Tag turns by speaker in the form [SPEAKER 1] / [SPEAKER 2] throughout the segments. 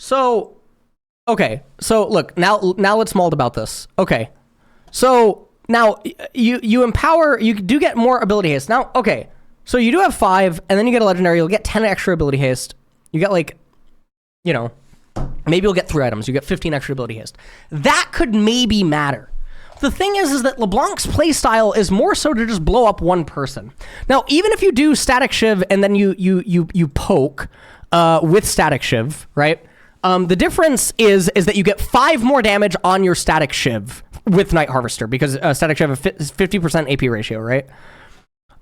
[SPEAKER 1] So, okay. So look, now let's mold about this. Okay. So now you empower, you do get more ability haste. Now, okay. So you do have 5, and then you get a legendary. You'll get 10 extra ability haste. You get like, you know, maybe you'll get 3 items. You get 15 extra ability haste. That could maybe matter. The thing is that LeBlanc's playstyle is more so to just blow up one person. Now, even if you do Static Shiv and then you poke with Static Shiv, right? The difference is that you get 5 more damage on your Static Shiv with Night Harvester, because Static Shiv is 50% AP ratio, right?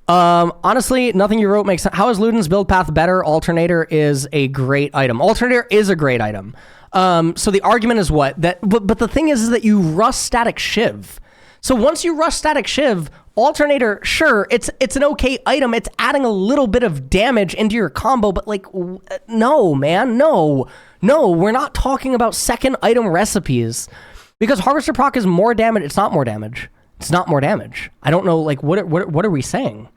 [SPEAKER 1] Honestly, nothing you wrote makes sense. How is Luden's build path better? Alternator is a great item. Alternator is a great item. So the argument is what? But the thing is that you rust Static Shiv. So once you rust Static Shiv, Alternator, sure, it's an okay item. It's adding a little bit of damage into your combo, but like, no, man, no, we're not talking about second item recipes. Because Harvester proc is more damage. It's not more damage. It's not more damage. I don't know, like, what are we saying?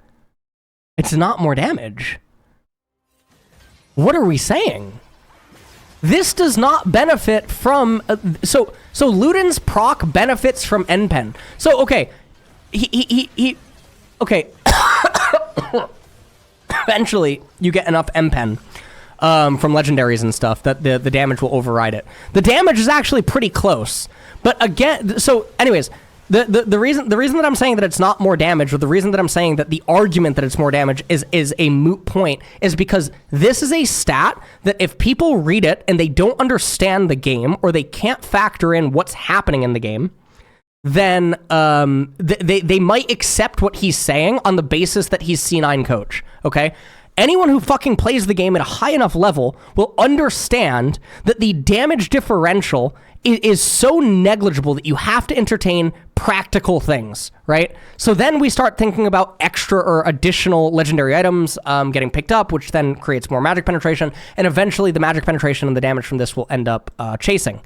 [SPEAKER 1] It's not more damage. What are we saying? This does not benefit from... So Luden's proc benefits from NPen. So, okay. He okay. Eventually, you get enough NPen from legendaries and stuff that the damage will override it. The damage is actually pretty close. But again, so anyways... The reason that I'm saying that it's not more damage, or the reason that I'm saying that the argument that it's more damage is a moot point, is because this is a stat that if people read it and they don't understand the game, or they can't factor in what's happening in the game, then they might accept what he's saying on the basis that he's C9 coach, okay? Anyone who fucking plays the game at a high enough level will understand that the damage differential is so negligible that you have to entertain practical things, right? So then we start thinking about extra or additional legendary items getting picked up, which then creates more magic penetration, and eventually the magic penetration and the damage from this will end up chasing,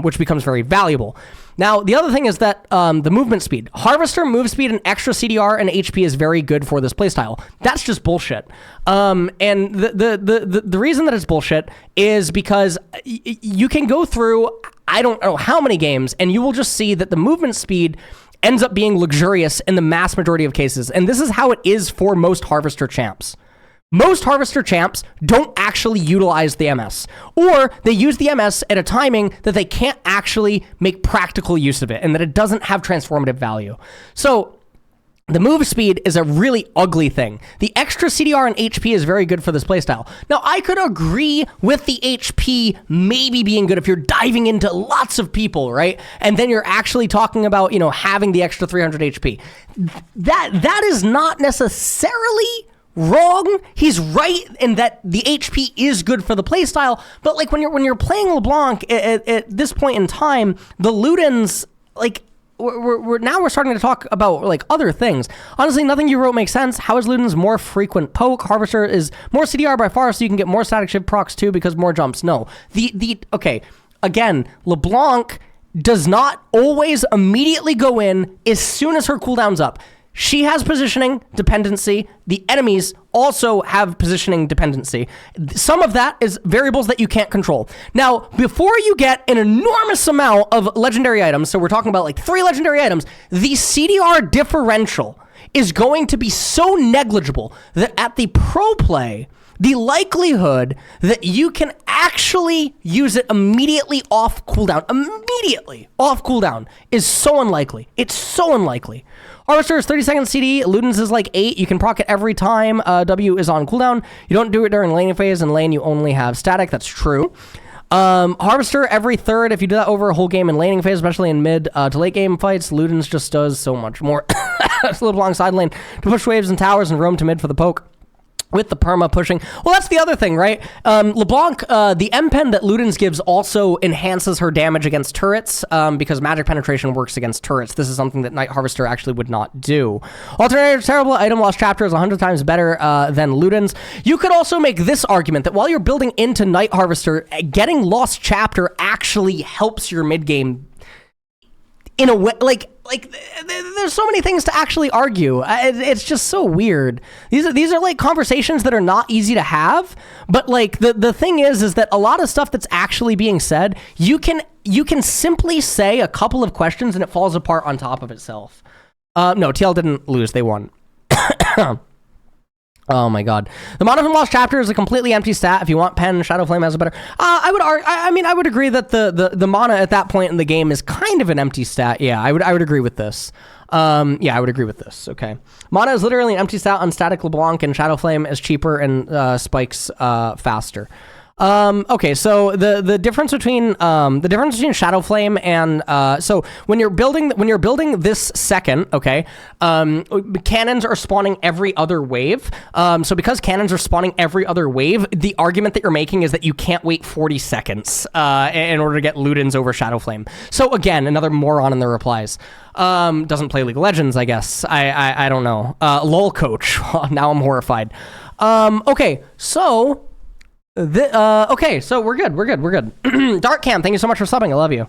[SPEAKER 1] which becomes very valuable. Now, the other thing is that the movement speed. Harvester move speed and extra CDR and HP is very good for this playstyle. That's just bullshit. And the reason that it's bullshit is because you can go through, I don't know how many games, and you will just see that the movement speed ends up being luxurious in the mass majority of cases. And this is how it is for most Harvester champs. Most Harvester champs don't actually utilize the MS, or they use the MS at a timing that they can't actually make practical use of it, and that it doesn't have transformative value. So the move speed is a really ugly thing. The extra CDR and HP is very good for this playstyle. Now, I could agree with the HP maybe being good if you're diving into lots of people, right? And then you're actually talking about, you know, having the extra 300 HP. That is not necessarily wrong. He's right in that the HP is good for the playstyle, but like when you're playing LeBlanc at this point in time, the Ludens, like, we're starting to talk about like other things. Honestly, nothing you wrote makes sense. How is Luden's more frequent poke? Harvester is more CDR by far, so you can get more Static Shiv procs too because more jumps. No, okay. Again, LeBlanc does not always immediately go in as soon as her cooldown's up. She has positioning dependency. The enemies also have positioning dependency. Some of that is variables that you can't control. Now, before you get an enormous amount of legendary items, so we're talking about like 3 legendary items, the CDR differential is going to be so negligible that at the pro play, the likelihood that you can actually use it immediately off cooldown, is so unlikely. It's so unlikely. Harvester is 30 seconds CD. Luden's is like 8. You can proc it every time W is on cooldown. You don't do it during laning phase. In lane, you only have static. That's true. Harvester every third. If you do that over a whole game in laning phase, especially in mid to late game fights, Luden's just does so much more. It's a little long side lane to push waves and towers and roam to mid for the poke. With the perma pushing. Well, that's the other thing, right? LeBlanc, the M-Pen that Luden's gives also enhances her damage against turrets because magic penetration works against turrets. This is something that Night Harvester actually would not do. Alternative terrible item lost chapter is 100 times better than Luden's. You could also make this argument that while you're building into Night Harvester, getting lost chapter actually helps your mid game in a way, like like there's so many things to actually argue. It's just so weird. These are like conversations that are not easy to have, but like the thing is that a lot of stuff that's actually being said, you can simply say a couple of questions and it falls apart on top of itself. No, TL didn't lose, they won. Oh my god. The mana from Lost Chapter is a completely empty stat. If you want pen, Shadowflame has a better... I would agree that the mana at that point in the game is kind of an empty stat. Yeah, I would agree with this. Yeah, I would agree with this. Okay. Mana is literally an empty stat on static LeBlanc, and Shadowflame is cheaper and spikes faster. Okay, so the difference between Shadowflame and so when you're building this second, okay, cannons are spawning every other wave. So because cannons are spawning every other wave, the argument that you're making is that you can't wait 40 seconds in order to get Ludens over Shadowflame. So again, another moron in the replies. Doesn't play League of Legends, I guess. I don't know. LOL coach. Now I'm horrified. Okay, so. Okay, so we're good. Dark Cam, thank you so much for subbing. I love you.